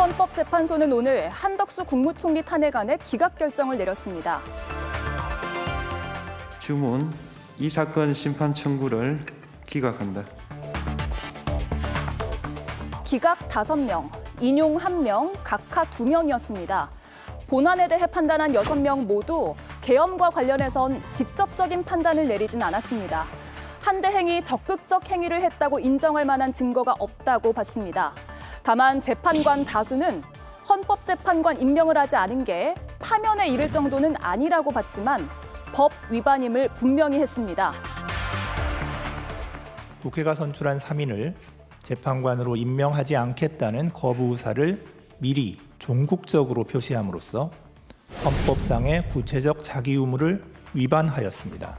헌법재판소는 오늘 한덕수 국무총리 탄핵안의 기각 결정을 내렸습니다. 주문 이 사건 심판 청구를 기각한다. 기각 5명, 인용 1명, 각하 2명이었습니다. 본안에 대해 판단한 6명 모두 계엄과 관련해선 직접적인 판단을 내리진 않았습니다. 한대 행이 적극적 행위를 했다고 인정할 만한 증거가 없다고 봤습니다. 다만 재판관 다수는 헌법재판관 임명을 하지 않은 게 파면에 이를 정도는 아니라고 봤지만 법 위반임을 분명히 했습니다. 국회가 선출한 3인을 재판관으로 임명하지 않겠다는 거부 의사를 미리 종국적으로 표시함으로써 헌법상의 구체적 자기 의무를 위반하였습니다.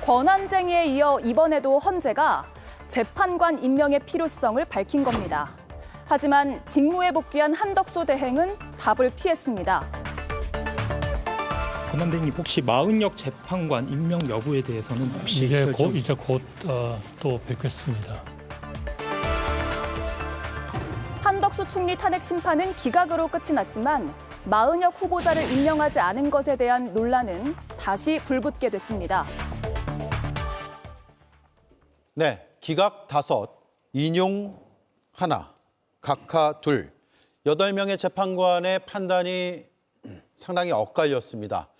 권한쟁의에 이어 이번에도 헌재가 재판관 임명의 필요성을 밝힌 겁니다. 하지만 직무에 복귀한 한덕수 대행은 답을 피했습니다. 권한대행님 혹시 마은혁 재판관 임명 여부에 대해서는 혹시 이제 곧 또 뵙겠습니다. 한덕수 총리 탄핵 심판은 기각으로 끝이 났지만 마은혁 후보자를 임명하지 않은 것에 대한 논란은 다시 불붙게 됐습니다. 네, 기각 5, 인용 1, 각하 2, 8명의 재판관의 판단이 상당히 엇갈렸습니다.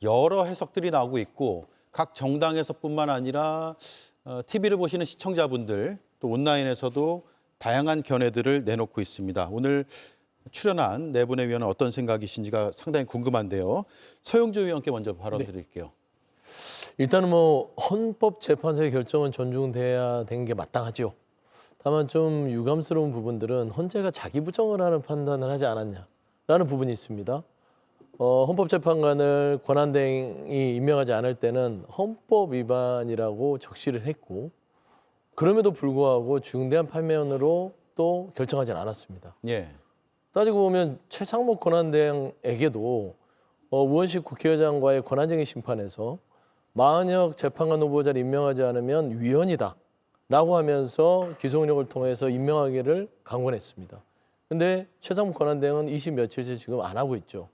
여러 해석들이 나오고 있고 각 정당에서뿐만 아니라 TV를 보시는 시청자분들 또 온라인에서도 다양한 견해들을 내놓고 있습니다. 오늘 출연한 네 분의 위원은 어떤 생각이신지가 상당히 궁금한데요. 서영주 의원께 먼저 발언 드릴게요. 일단은 헌법재판소의 결정은 존중돼야 되는 게 마땅하죠. 다만 좀 유감스러운 부분들은 헌재가 자기 부정을 하는 판단을 하지 않았냐라는 부분이 있습니다. 헌법재판관을 권한대행이 임명하지 않을 때는 헌법 위반이라고 적시를 했고 그럼에도 불구하고 중대한 파면으로 또 결정하지 않았습니다. 예. 따지고 보면 최상목 권한대행에게도 우원식 국회의장과의 권한쟁의 심판에서 마은혁 재판관 후보자를 임명하지 않으면 위헌이다 라고 하면서 기소력을 통해서 임명하기를 강권했습니다. 근데 최상목 권한대행은 20 며칠째 지금 안 하고 있죠.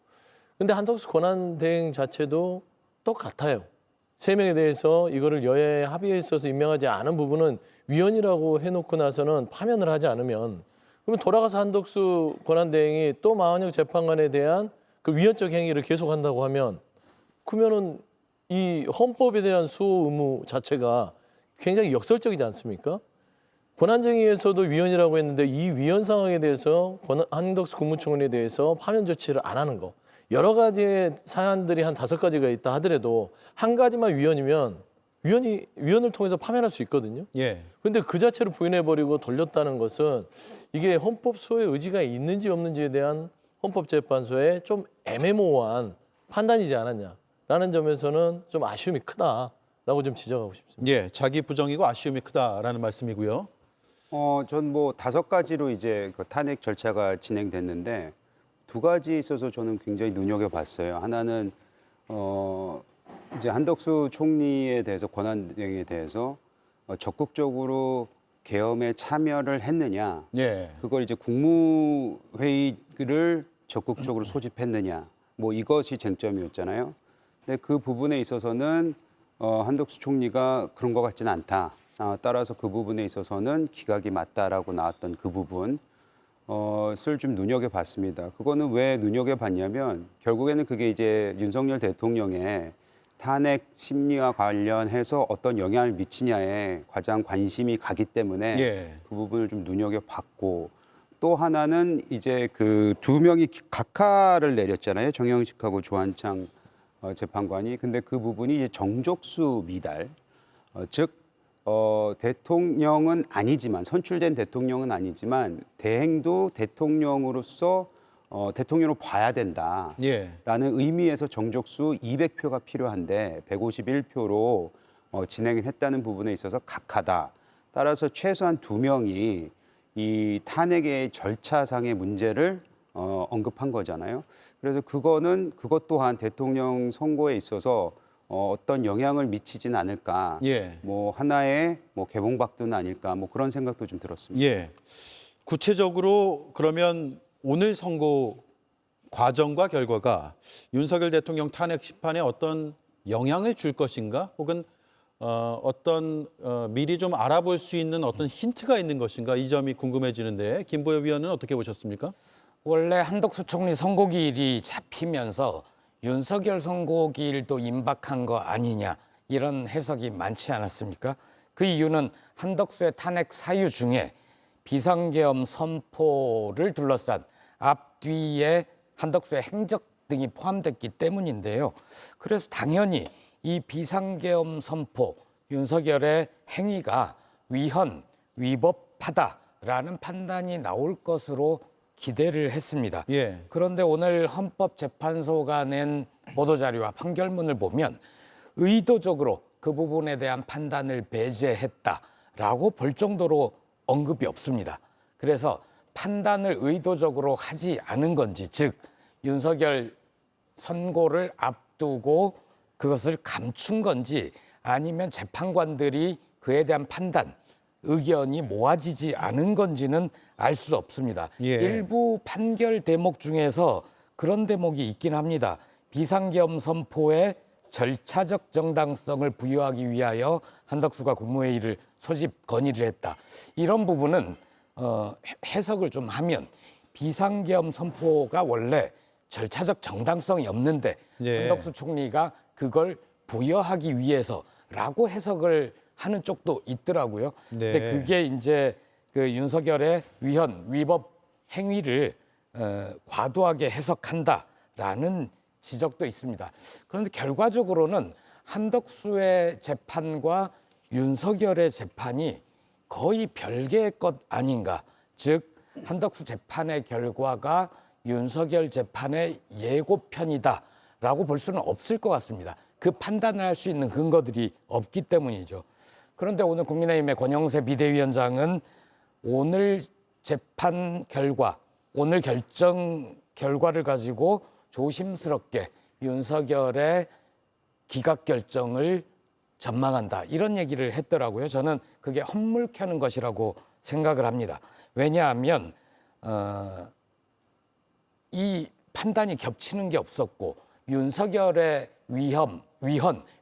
근데 한덕수 권한대행 자체도 똑같아요. 3명에 대해서 이거를 여야의 합의에 있어서 임명하지 않은 부분은 위헌이라고 해놓고 나서는 파면을 하지 않으면 그러면 돌아가서 한덕수 권한대행이 또 마은혁 재판관에 대한 그 위헌적 행위를 계속한다고 하면 그러면은 이 헌법에 대한 수호 의무 자체가 굉장히 역설적이지 않습니까? 권한쟁의에서도 위헌이라고 했는데 이 위헌 상황에 대해서 한덕수 국무총리에 대해서 파면 조치를 안 하는 거. 여러 가지의 사안들이 한 5가지가 있다 하더라도 한 가지만 위헌이면 위헌을 통해서 파면할 수 있거든요. 예. 그런데 그 자체를 부인해버리고 돌렸다는 것은 이게 헌법 수호의 의지가 있는지 없는지에 대한 헌법재판소의 좀 애매모호한 판단이지 않았냐라는 점에서는 좀 아쉬움이 크다라고 좀 지적하고 싶습니다. 예, 자기 부정이고 아쉬움이 크다라는 말씀이고요. 전 5가지로 이제 그 탄핵 절차가 진행됐는데 2가지 있어서 저는 굉장히 눈여겨봤어요. 하나는 이제 한덕수 총리에 대해서 권한대행에 대해서 적극적으로 계엄에 참여를 했느냐, 예. 그걸 이제 국무회의를 적극적으로 소집했느냐, 이것이 쟁점이었잖아요. 근데 그 부분에 있어서는 한덕수 총리가 그런 것 같지는 않다. 따라서 그 부분에 있어서는 기각이 맞다라고 나왔던 그 부분. 을 좀 눈여겨봤습니다. 그거는 왜 눈여겨봤냐면 결국에는 그게 이제 윤석열 대통령의 탄핵 심리와 관련해서 어떤 영향을 미치냐에 가장 관심이 가기 때문에 예. 그 부분을 좀 눈여겨봤고 또 하나는 이제 그 2명이 각하를 내렸잖아요. 정영식하고 조한창 재판관이. 근데 그 부분이 이제 정족수 미달, 즉 대통령은 아니지만 선출된 대통령은 아니지만 대행도 대통령으로서 대통령으로 봐야 된다라는 예. 의미에서 정족수 200표가 필요한데 151표로 진행을 했다는 부분에 있어서 각하다. 따라서 최소한 2명이 이 탄핵의 절차상의 문제를 언급한 거잖아요. 그래서 그것 또한 대통령 선거에 있어서 어떤 영향을 미치진 않을까. 예. 하나의 개봉박두는 아닐까. 그런 생각도 좀 들었습니다. 예. 구체적으로 그러면 오늘 선고 과정과 결과가 윤석열 대통령 탄핵 심판에 어떤 영향을 줄 것인가? 혹은 미리 좀 알아볼 수 있는 어떤 힌트가 있는 것인가? 이 점이 궁금해지는데 김보엽 위원은 어떻게 보셨습니까? 원래 한덕수 총리 선고기일이 잡히면서 윤석열 선고기일도 임박한 거 아니냐 이런 해석이 많지 않았습니까? 그 이유는 한덕수의 탄핵 사유 중에 비상계엄 선포를 둘러싼 앞뒤에 한덕수의 행적 등이 포함됐기 때문인데요. 그래서 당연히 이 비상계엄 선포, 윤석열의 행위가 위헌, 위법하다라는 판단이 나올 것으로 기대를 했습니다. 예. 그런데 오늘 헌법재판소가 낸 보도자료와 판결문을 보면 의도적으로 그 부분에 대한 판단을 배제했다라고 볼 정도로 언급이 없습니다. 그래서 판단을 의도적으로 하지 않은 건지, 즉 윤석열 선고를 앞두고 그것을 감춘 건지 아니면 재판관들이 그에 대한 판단, 의견이 모아지지 않은 건지는 알 수 없습니다. 예. 일부 판결 대목 중에서 그런 대목이 있긴 합니다. 비상계엄 선포에 절차적 정당성을 부여하기 위하여 한덕수가 국무회의를 소집 건의를 했다. 이런 부분은 해석을 좀 하면 비상계엄 선포가 원래 절차적 정당성이 없는데 예. 한덕수 총리가 그걸 부여하기 위해서라고 해석을 하는 쪽도 있더라고요. 네. 근데 그게 이제 그 윤석열의 위헌, 위법 행위를 과도하게 해석한다라는 지적도 있습니다. 그런데 결과적으로는 한덕수의 재판과 윤석열의 재판이 거의 별개의 것 아닌가. 즉 한덕수 재판의 결과가 윤석열 재판의 예고편이다라고 볼 수는 없을 것 같습니다. 그 판단을 할 수 있는 근거들이 없기 때문이죠. 그런데 오늘 국민의힘의 권영세 비대위원장은 오늘 재판 결과, 오늘 결정 결과를 가지고 조심스럽게 윤석열의 기각 결정을 전망한다. 이런 얘기를 했더라고요. 저는 그게 헛물 켜는 것이라고 생각을 합니다. 왜냐하면 이 판단이 겹치는 게 없었고 윤석열의 위헌,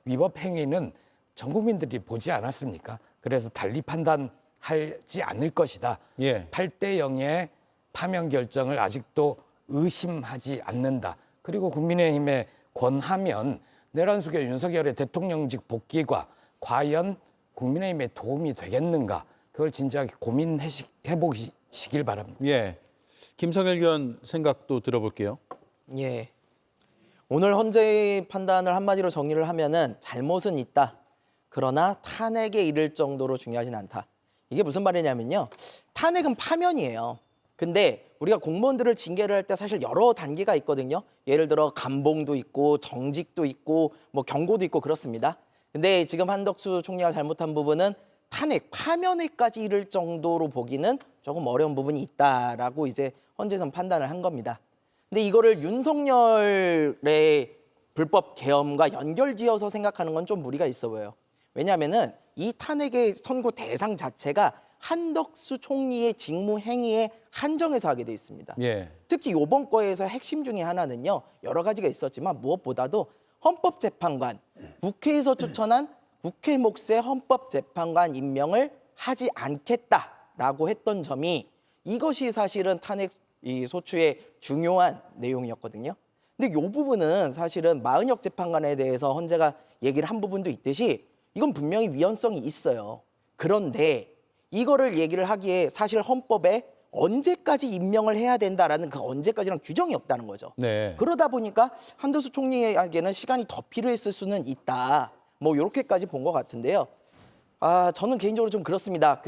위법 행위는 전 국민들이 보지 않았습니까? 그래서 달리 판단하지 않을 것이다. 예. 8대 0의 파면 결정을 아직도 의심하지 않는다. 그리고 국민의힘에 권하면 내란수교 윤석열의 대통령직 복귀가 과연 국민의힘에 도움이 되겠는가? 그걸 진지하게 고민해 보시길 바랍니다. 예. 김성일 의원 생각도 들어볼게요. 예. 오늘 헌재의 판단을 한마디로 정리를 하면은 잘못은 있다. 그러나 탄핵에 이를 정도로 중요하진 않다. 이게 무슨 말이냐면요. 탄핵은 파면이에요. 근데 우리가 공무원들을 징계를 할 때 사실 여러 단계가 있거든요. 예를 들어 감봉도 있고 정직도 있고 뭐 경고도 있고 그렇습니다. 근데 지금 한덕수 총리가 잘못한 부분은 탄핵, 파면에까지 이를 정도로 보기는 조금 어려운 부분이 있다라고 이제 헌재에서 판단을 한 겁니다. 근데 이거를 윤석열의 불법 계엄과 연결지어서 생각하는 건 좀 무리가 있어 보여요. 왜냐하면은 이 탄핵의 선고 대상 자체가 한덕수 총리의 직무 행위에 한정해서 하게 돼 있습니다. 예. 특히 이번 거에서 핵심 중에 하나는요. 여러 가지가 있었지만 무엇보다도 헌법재판관, 국회에서 추천한 국회 몫의 헌법재판관 임명을 하지 않겠다라고 했던 점이 이것이 사실은 탄핵 이 소추의 중요한 내용이었거든요. 근데 이 부분은 사실은 마은혁 재판관에 대해서 헌재가 얘기를 한 부분도 있듯이 이건 분명히 위헌성이 있어요. 그런데 이거를 얘기를 하기에 사실 헌법에 언제까지 임명을 해야 된다라는 그 언제까지는 규정이 없다는 거죠. 네. 그러다 보니까 한덕수 총리에게는 시간이 더 필요했을 수는 있다. 뭐 이렇게까지 본 것 같은데요. 저는 개인적으로 좀 그렇습니다.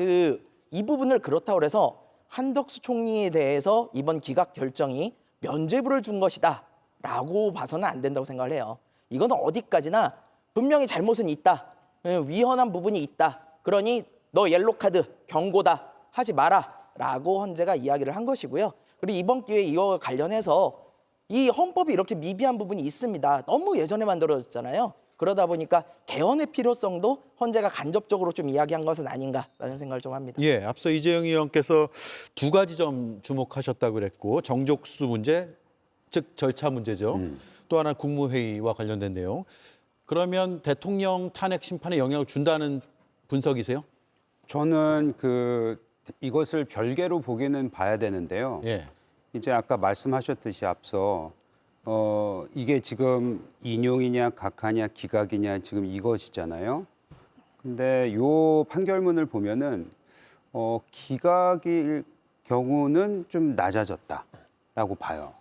이 부분을 그렇다고 해서 한덕수 총리에 대해서 이번 기각 결정이 면죄부를 준 것이다라고 봐서는 안 된다고 생각을 해요. 이거는 어디까지나 분명히 잘못은 있다. 위헌한 부분이 있다. 그러니 너 옐로카드 경고다 하지 마라라고 헌재가 이야기를 한 것이고요. 그리고 이번 기회에 이거 관련해서 이 헌법이 이렇게 미비한 부분이 있습니다. 너무 예전에 만들어졌잖아요. 그러다 보니까 개헌의 필요성도 헌재가 간접적으로 좀 이야기한 것은 아닌가라는 생각을 좀 합니다. 예, 앞서 이재영 의원께서 두 가지 점 주목하셨다고 그랬고 정족수 문제, 즉 절차 문제죠. 또 하나 국무회의와 관련된 내용. 그러면 대통령 탄핵 심판에 영향을 준다는 분석이세요? 저는 이것을 별개로 보기는 봐야 되는데요. 예. 이제 아까 말씀하셨듯이 앞서 이게 지금 인용이냐 각하냐 기각이냐 지금 이것이잖아요. 근데 요 판결문을 보면은 기각일 경우는 좀 낮아졌다라고 봐요.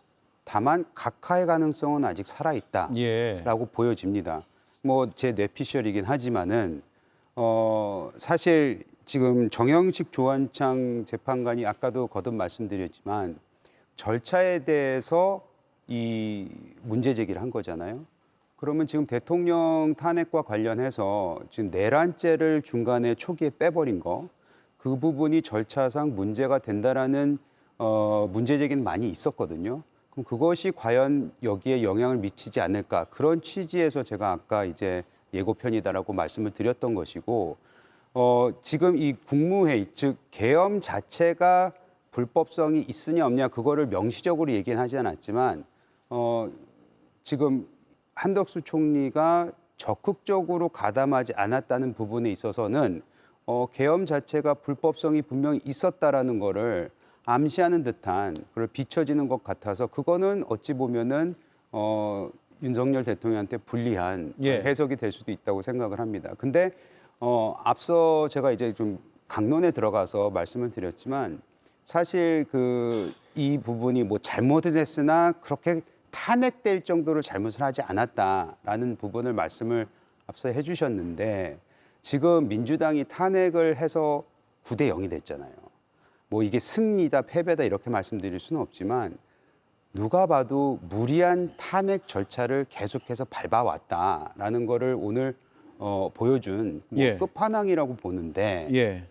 다만 각하의 가능성은 아직 살아있다라고 예. 보여집니다. 뭐 제 뇌피셜이긴 하지만은 사실 지금 정영식 조한창 재판관이 아까도 거듭 말씀드렸지만 절차에 대해서 이 문제 제기를 한 거잖아요. 그러면 지금 대통령 탄핵과 관련해서 지금 내란죄를 중간에 초기에 빼버린 거, 그 부분이 절차상 문제가 된다라는 문제 제기는 많이 있었거든요. 그럼 그것이 과연 여기에 영향을 미치지 않을까, 그런 취지에서 제가 아까 이제 예고편이다라고 말씀을 드렸던 것이고, 지금 이 국무회의, 즉 계엄 자체가 불법성이 있으냐 없냐 그거를 명시적으로 얘기는 하지 않았지만 지금 한덕수 총리가 적극적으로 가담하지 않았다는 부분에 있어서는 계엄 자체가 불법성이 분명히 있었다라는 거를 암시하는 듯한 그걸 비춰지는 것 같아서 그거는 어찌 보면은 윤석열 대통령한테 불리한 예. 해석이 될 수도 있다고 생각을 합니다. 근데 앞서 제가 이제 좀 강론에 들어가서 말씀을 드렸지만 사실 이 부분이 뭐 잘못했으나 그렇게 탄핵될 정도로 잘못을 하지 않았다라는 부분을 말씀을 앞서 해주셨는데 지금 민주당이 탄핵을 해서 9대 0이 됐잖아요. 뭐 이게 승리다 패배다 이렇게 말씀드릴 수는 없지만 누가 봐도 무리한 탄핵 절차를 계속해서 밟아왔다라는 거를 오늘 보여준 뭐 예. 끝판왕이라고 보는데 예.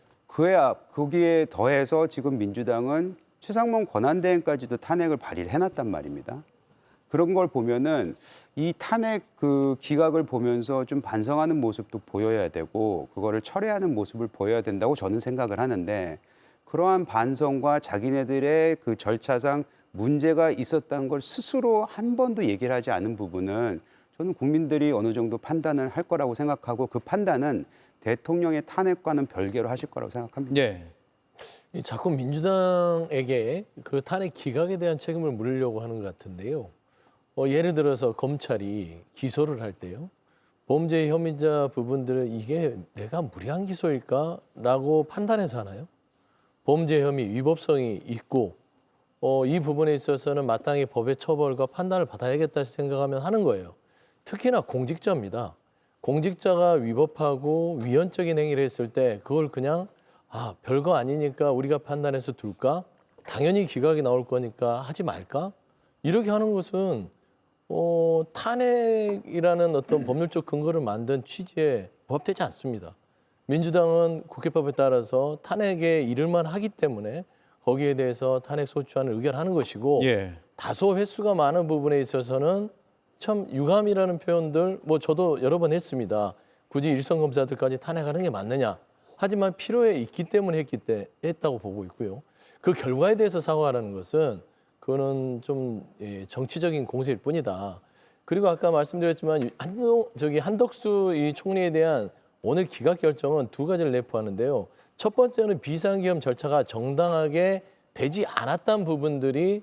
거기에 더해서 지금 민주당은 최상목 권한대행까지도 탄핵을 발의를 해놨단 말입니다. 그런 걸 보면은 이 탄핵 기각을 보면서 좀 반성하는 모습도 보여야 되고 그거를 철회하는 모습을 보여야 된다고 저는 생각을 하는데 그러한 반성과 자기네들의 그 절차상 문제가 있었다는 걸 스스로 한 번도 얘기를 하지 않은 부분은 저는 국민들이 어느 정도 판단을 할 거라고 생각하고 그 판단은 대통령의 탄핵과는 별개로 하실 거라고 생각합니다. 예. 자꾸 민주당에게 그 탄핵 기각에 대한 책임을 물으려고 하는 것 같은데요. 예를 들어서 검찰이 기소를 할 때요. 범죄 혐의자 부분들은 이게 내가 무리한 기소일까라고 판단해서 하나요? 범죄 혐의 위법성이 있고 이 부분에 있어서는 마땅히 법의 처벌과 판단을 받아야겠다 생각하면 하는 거예요. 특히나 공직자입니다. 공직자가 위법하고 위헌적인 행위를 했을 때 그걸 그냥 별거 아니니까 우리가 판단해서 둘까? 당연히 기각이 나올 거니까 하지 말까? 이렇게 하는 것은 탄핵이라는 어떤 법률적 근거를 만든 취지에 부합되지 않습니다. 민주당은 국회법에 따라서 탄핵에 이를만 하기 때문에 거기에 대해서 탄핵 소추안을 의결하는 것이고 예. 다소 횟수가 많은 부분에 있어서는 참 유감이라는 표현들 저도 여러 번 했습니다. 굳이 일선 검사들까지 탄핵하는 게 맞느냐. 하지만 필요에 있기 때문에 했다고 보고 있고요. 그 결과에 대해서 사과하라는 것은 그거는 좀 정치적인 공세일 뿐이다. 그리고 아까 말씀드렸지만 한덕수 이 총리에 대한 오늘 기각 결정은 두 가지를 내포하는데요. 첫 번째는 비상계엄 절차가 정당하게 되지 않았다는 부분들이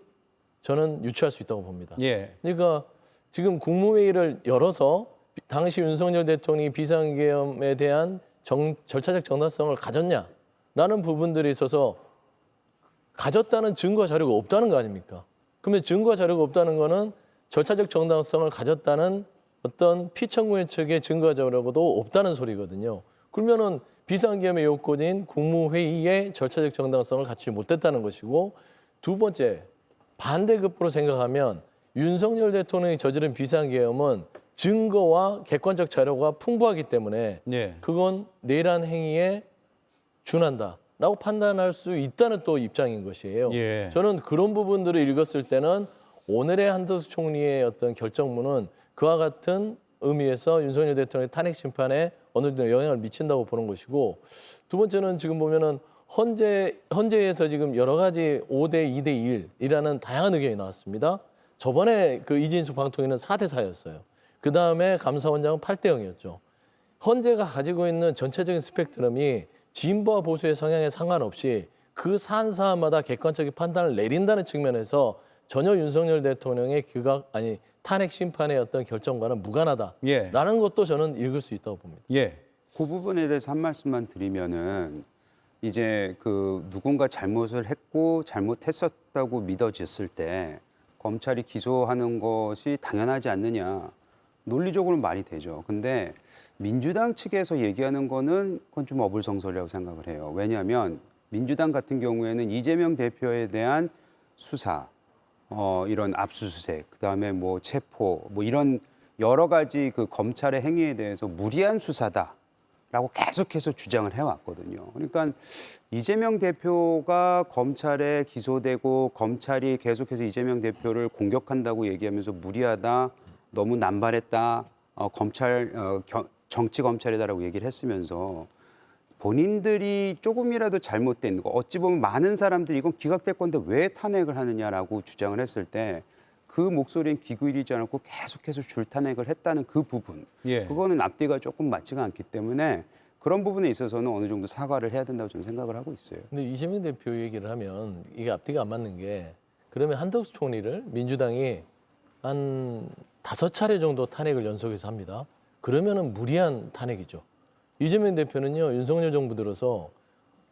저는 유추할 수 있다고 봅니다. 예. 그러니까 지금 국무회의를 열어서 당시 윤석열 대통령이 비상계엄에 대한 절차적 정당성을 가졌냐라는 부분들에 있어서 가졌다는 증거 자료가 없다는 거 아닙니까? 그러면 증거 자료가 없다는 거는 절차적 정당성을 가졌다는 어떤 피청구인 측의 증거 자료도 없다는 소리거든요. 그러면은 비상계엄의 요건인 국무회의의 절차적 정당성을 갖추지 못했다는 것이고 두 번째 반대급부로 생각하면 윤석열 대통령이 저지른 비상계엄은 증거와 객관적 자료가 풍부하기 때문에 예. 그건 내란 행위에 준한다라고 판단할 수 있다는 또 입장인 것이에요. 예. 저는 그런 부분들을 읽었을 때는 오늘의 한덕수 총리의 어떤 결정문은 그와 같은 의미에서 윤석열 대통령의 탄핵 심판에 어느 정도 영향을 미친다고 보는 것이고, 두 번째는 지금 보면은 헌재에서 지금 여러 가지 5대 2대 1이라는 다양한 의견이 나왔습니다. 저번에 그 이진숙 방통위는 4대 4였어요. 그 다음에 감사원장은 8대 0이었죠. 헌재가 가지고 있는 전체적인 스펙트럼이 진보와 보수의 성향에 상관없이 그 사안마다 객관적인 판단을 내린다는 측면에서 전혀 윤석열 대통령의 탄핵 심판의 어떤 결정과는 무관하다라는 것도 저는 읽을 수 있다고 봅니다. 예. 그 부분에 대해서 한 말씀만 드리면은 이제 그 누군가 잘못을 했고 잘못했었다고 믿어졌을 때 검찰이 기소하는 것이 당연하지 않느냐. 논리적으로 말이 되죠. 근데 민주당 측에서 얘기하는 거는 그건 좀 어불성설이라고 생각을 해요. 왜냐하면 민주당 같은 경우에는 이재명 대표에 대한 수사, 이런 압수수색, 그다음에 뭐 체포, 뭐 이런 여러 가지 그 검찰의 행위에 대해서 무리한 수사다라고 계속해서 주장을 해왔거든요. 그러니까 이재명 대표가 검찰에 기소되고 검찰이 계속해서 이재명 대표를 공격한다고 얘기하면서 무리하다, 너무 남발했다, 정치 검찰이다라고 얘기를 했으면서 본인들이 조금이라도 잘못된 거, 어찌 보면 많은 사람들이 이건 기각될 건데 왜 탄핵을 하느냐라고 주장을 했을 때 그 목소리는 귀 기울이지 않고 계속해서 줄탄핵을 했다는 그 부분, 예. 그거는 앞뒤가 조금 맞지가 않기 때문에 그런 부분에 있어서는 어느 정도 사과를 해야 된다고 저는 생각을 하고 있어요. 근데 이재명 대표 얘기를 하면 이게 앞뒤가 안 맞는 게, 그러면 한덕수 총리를 민주당이 한 5차례 정도 탄핵을 연속해서 합니다. 그러면은 무리한 탄핵이죠. 이재명 대표는요, 윤석열 정부 들어서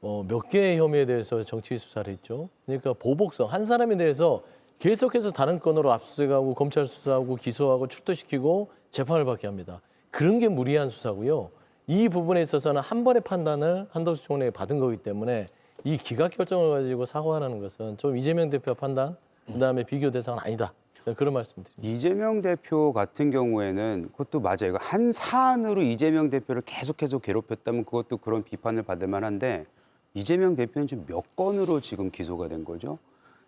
몇 개의 혐의에 대해서 정치 수사를 했죠. 그러니까 보복성, 한 사람에 대해서 계속해서 다른 건으로 압수수색하고 검찰 수사하고 기소하고 출두시키고 재판을 받게 합니다. 그런 게 무리한 수사고요. 이 부분에 있어서는 한 번의 판단을 한덕수 총리가 받은 거기 때문에 이 기각 결정을 가지고 사과하라는 것은 좀 이재명 대표 판단, 그다음에 비교 대상은 아니다. 그런 말씀드립니다. 이재명 대표 같은 경우에는 그것도 맞아요. 한 사안으로 이재명 대표를 계속해서 괴롭혔다면 그것도 그런 비판을 받을 만한데, 이재명 대표는 지금 몇 건으로 지금 기소가 된 거죠?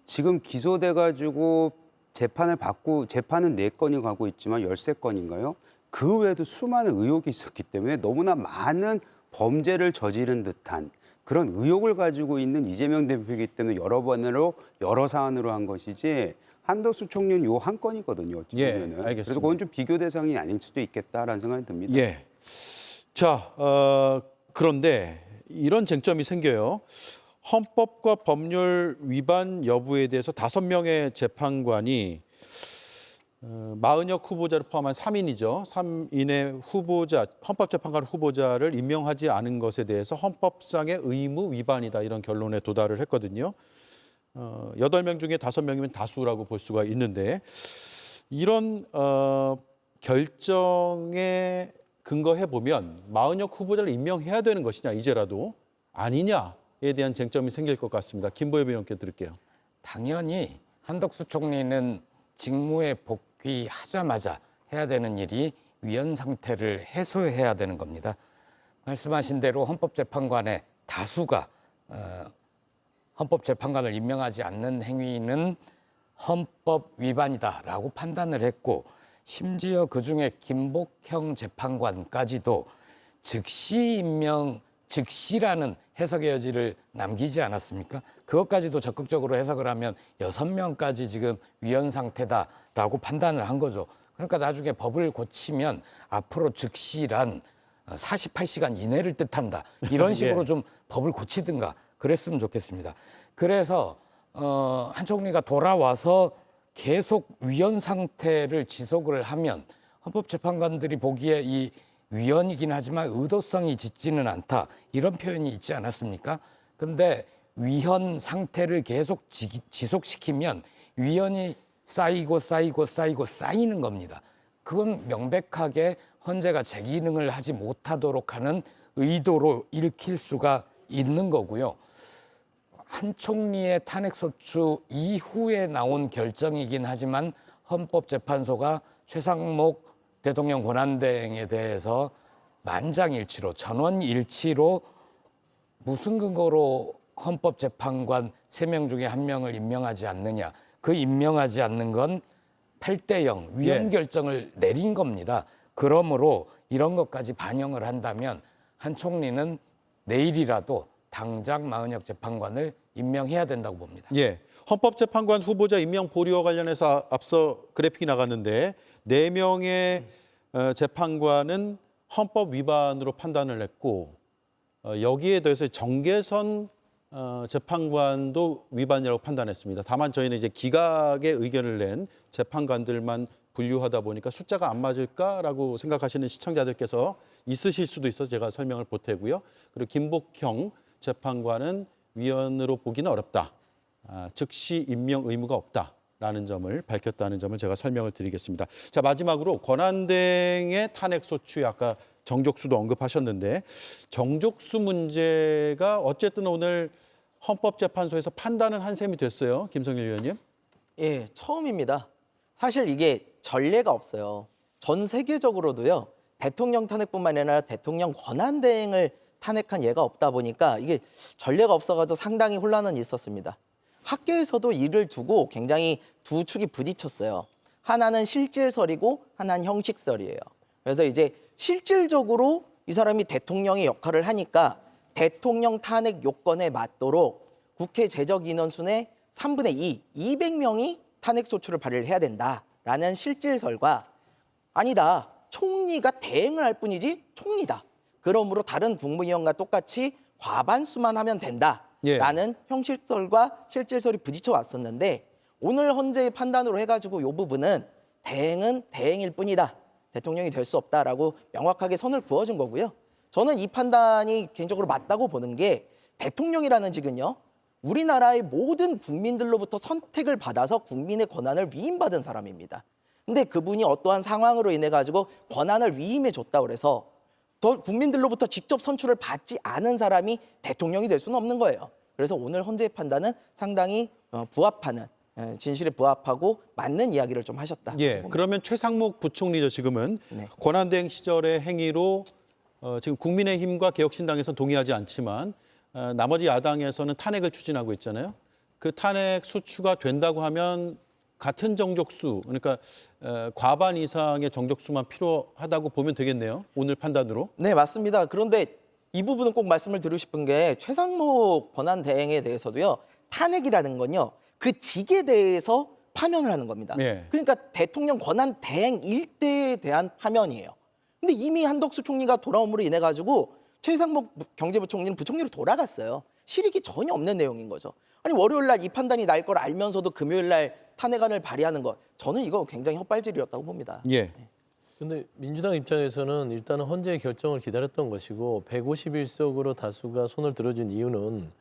지금 기소돼가지고 재판을 받고, 재판은 4건이 가고 있지만 13건인가요? 그 외에도 수많은 의혹이 있었기 때문에 너무나 많은 범죄를 저지른 듯한 그런 의혹을 가지고 있는 이재명 대표이기 때문에 여러 번으로 여러 사안으로 한 것이지, 한덕수 총리는 요 한 건이거든요. 어찌 예, 보면은. 알겠습니다. 그래서 그건 좀 비교 대상이 아닐 수도 있겠다라는 생각이 듭니다. 예. 자, 그런데 이런 쟁점이 생겨요. 헌법과 법률 위반 여부에 대해서 5명의 재판관이 40여 후보자를 포함한 3인이죠. 3인의 후보자, 헌법재판관 후보자를 임명하지 않은 것에 대해서 헌법상의 의무 위반이다, 이런 결론에 도달을 했거든요. 8명 중에 5명이면 다수라고 볼 수가 있는데, 이런 결정에 근거해 보면 40여 후보자를 임명해야 되는 것이냐, 이제라도 아니냐에 대한 쟁점이 생길 것 같습니다. 김보엽 의원께 드릴게요. 당연히 한덕수 총리는 직무에 복귀하자마자 해야 되는 일이 위헌 상태를 해소해야 되는 겁니다. 말씀하신 대로 헌법재판관의 다수가 헌법재판관을 임명하지 않는 행위는 헌법 위반이다라고 판단을 했고, 심지어 그중에 김복형 재판관까지도 즉시 임명, 즉시라는 해석의 여지를 남기지 않았습니까? 그것까지도 적극적으로 해석을 하면 6명까지 지금 위헌 상태다라고 판단을 한 거죠. 그러니까 나중에 법을 고치면 앞으로 즉시란 48시간 이내를 뜻한다, 이런 식으로 예. 좀 법을 고치든가 그랬으면 좋겠습니다. 그래서 한 총리가 돌아와서 계속 위헌 상태를 지속을 하면 헌법재판관들이 보기에 이 위헌이긴 하지만 의도성이 짙지는 않다, 이런 표현이 있지 않았습니까? 근데 위헌 상태를 계속 지속시키면 위헌이 쌓이고 쌓이는 겁니다. 그건 명백하게 헌재가 제 기능을 하지 못하도록 하는 의도로 읽힐 수가 있는 거고요. 한 총리의 탄핵소추 이후에 나온 결정이긴 하지만 헌법재판소가 최상목 대통령 권한대행에 대해서 만장일치로, 전원일치로 무슨 근거로 헌법재판관 3명 중에 1명을 임명하지 않느냐, 그 임명하지 않는 건 8대 0 위헌 결정을 내린 겁니다. 그러므로 이런 것까지 반영을 한다면 한 총리는 내일이라도 당장 마은혁 재판관을 임명해야 된다고 봅니다. 예. 헌법재판관 후보자 임명 보류와 관련해서 앞서 그래픽이 나갔는데 4명의 재판관은 헌법 위반으로 판단을 했고 여기에 대해서 정계선 재판관도 위반이라고 판단했습니다. 다만 저희는 이제 기각의 의견을 낸 재판관들만 분류하다 보니까 숫자가 안 맞을까라고 생각하시는 시청자들께서 있으실 수도 있어서 제가 설명을 보태고요. 그리고 김복형 재판관은 위원으로 보기는 어렵다. 즉시 임명 의무가 없다라는 점을 밝혔다는 점을 제가 설명을 드리겠습니다. 자, 마지막으로 권한대행의 탄핵 소추 아까 정족수도 언급하셨는데 정족수 문제가 어쨌든 오늘 헌법재판소에서 판단은 한 셈이 됐어요. 김성일 의원님. 예, 처음입니다. 사실 이게 전례가 없어요. 전 세계적으로도요. 대통령 탄핵뿐만 아니라 대통령 권한대행을 탄핵한 예가 없다 보니까 이게 전례가 없어가지고 상당히 혼란은 있었습니다. 학계에서도 이를 두고 굉장히 두 축이 부딪혔어요. 하나는 실질설이고 하나는 형식설이에요. 그래서 이제 실질적으로 이 사람이 대통령의 역할을 하니까 대통령 탄핵 요건에 맞도록 국회 제적 인원순의 3분의 2, 200명이 탄핵 소추를 발의를 해야 된다라는 실질설과 아니다. 총리가 대행을 할 뿐이지 총리다. 그러므로 다른 국무위원과 똑같이 과반수만 하면 된다라는 형식설과 실질설이 부딪혀 왔었는데 오늘 헌재의 판단으로 해가지고 이 부분은 대행은 대행일 뿐이다. 대통령이 될 수 없다라고 명확하게 선을 그어준 거고요. 저는 이 판단이 개인적으로 맞다고 보는 게 대통령이라는 직은요. 우리나라의 모든 국민들로부터 선택을 받아서 국민의 권한을 위임받은 사람입니다. 근데 그분이 어떠한 상황으로 인해 가지고 권한을 위임해 줬다고 그래서 더 국민들로부터 직접 선출을 받지 않은 사람이 대통령이 될 수는 없는 거예요. 그래서 오늘 헌재의 판단은 상당히 부합하는 진실에 부합하고 맞는 이야기를 좀 하셨다. 예. 그러면 최상목 부총리죠 지금은 네. 권한대행 시절의 행위로 지금 국민의힘과 개혁신당에서는 동의하지 않지만 나머지 야당에서는 탄핵을 추진하고 있잖아요. 그 탄핵 소추가 된다고 하면 같은 정족수, 그러니까 과반 이상의 정족수만 필요하다고 보면 되겠네요. 오늘 판단으로. 네, 맞습니다. 그런데 이 부분은 꼭 말씀을 드리고 싶은 게 최상목 권한대행에 대해서도요. 탄핵이라는 건요. 그 직에 대해서 파면을 하는 겁니다. 예. 그러니까 대통령 권한대행 일대에 대한 파면이에요. 근데 이미 한덕수 총리가 돌아옴으로 인해 가지고 최상목 경제부총리는 부총리로 돌아갔어요. 실익이 전혀 없는 내용인 거죠. 아니 월요일 날 이 판단이 날 걸 알면서도 금요일 날 탄핵안을 발의하는 것, 저는 이거 굉장히 헛발질이었다고 봅니다. 예. 근데 민주당 입장에서는 일단은 헌재의 결정을 기다렸던 것이고 151석으로 다수가 손을 들어준 이유는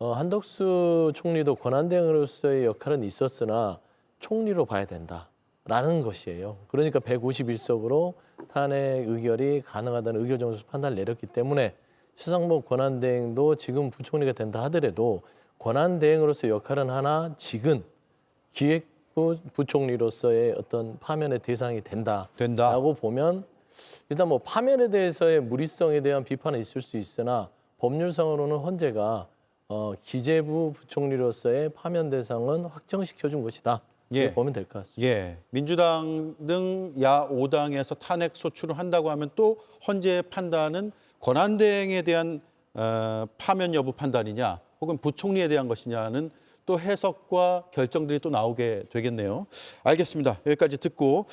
한덕수 총리도 권한대행으로서의 역할은 있었으나 총리로 봐야 된다라는 것이에요. 그러니까 151석으로 탄핵 의결이 가능하다는 의결정수 판단을 내렸기 때문에 최상목 권한대행도 지금 부총리가 된다 하더라도 권한대행으로서의 역할은 하나 직은 기획부 부총리로서의 어떤 파면의 대상이 된다라고 보면 일단 뭐 파면에 대해서의 무리성에 대한 비판은 있을 수 있으나 법률상으로는 헌재가 기재부 부총리로서의 파면 대상은 확정시켜준 것이다. 예. 보면 될 것 같습니다. 예. 민주당 등 야 5당에서 탄핵 소추를 한다고 하면 또 헌재의 판단은 권한대행에 대한 파면 여부 판단이냐 혹은 부총리에 대한 것이냐는 또 해석과 결정들이 또 나오게 되겠네요. 알겠습니다. 여기까지 듣고